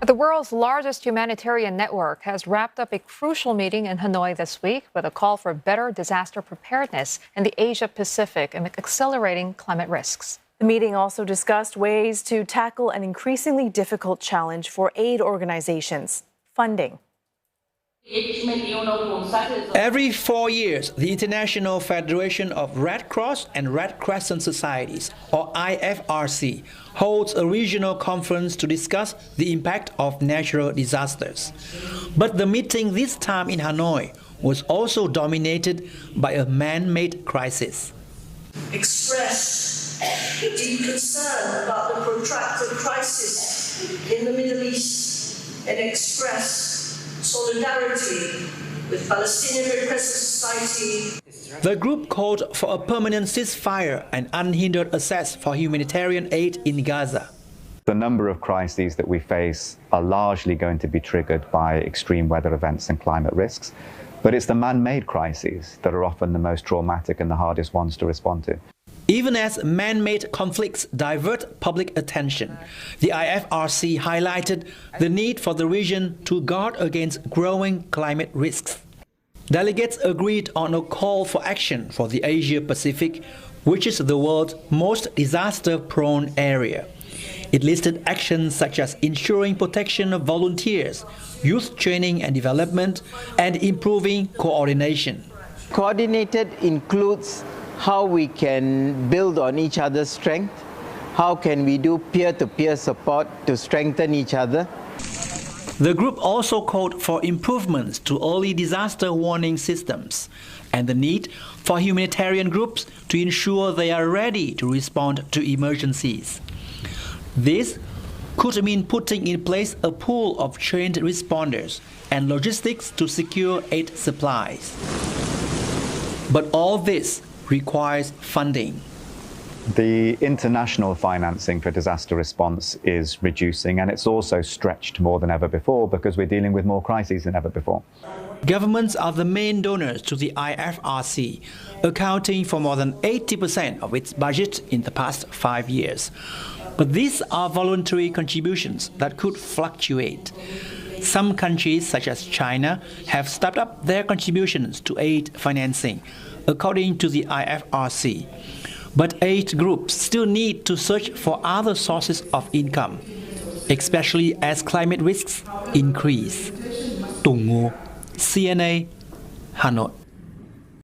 The world's largest humanitarian network has wrapped up a crucial meeting in Hanoi this week with a call for better disaster preparedness in the Asia-Pacific and accelerating climate risks. The meeting also discussed ways to tackle an increasingly difficult challenge for aid organizations: funding. Every 4 years, the International Federation of Red Cross and Red Crescent Societies, or IFRC, holds a regional conference to discuss the impact of natural disasters. But the meeting this time in Hanoi was also dominated by a man-made crisis. Express deep concern about the protracted crisis in the Middle East and express solidarity with Palestinian Red Crescent Society. The group called for a permanent ceasefire and unhindered access for humanitarian aid in Gaza. The number of crises that we face are largely going to be triggered by extreme weather events and climate risks, but it's the man-made crises that are often the most traumatic and the hardest ones to respond to. Even as man-made conflicts divert public attention, the IFRC highlighted the need for the region to guard against growing climate risks. Delegates agreed on a call for action for the Asia-Pacific, which is the world's most disaster-prone area. It listed actions such as ensuring protection of volunteers, youth training and development, and improving coordination. Coordinated includes how we can build on each other's strength, how can we do peer-to-peer support to strengthen each other. The group also called for improvements to early disaster warning systems and the need for humanitarian groups to ensure they are ready to respond to emergencies. This could mean putting in place a pool of trained responders and logistics to secure aid supplies. But all this requires funding. The international financing for disaster response is reducing, and it's also stretched more than ever before because we're dealing with more crises than ever before. Governments are the main donors to the IFRC, accounting for more than 80% of its budget in the past 5 years. But these are voluntary contributions that could fluctuate. Some countries, such as China, have stepped up their contributions to aid financing, according to the IFRC. But aid groups still need to search for other sources of income, especially as climate risks increase. Tung Ngo, CNA, Hanoi.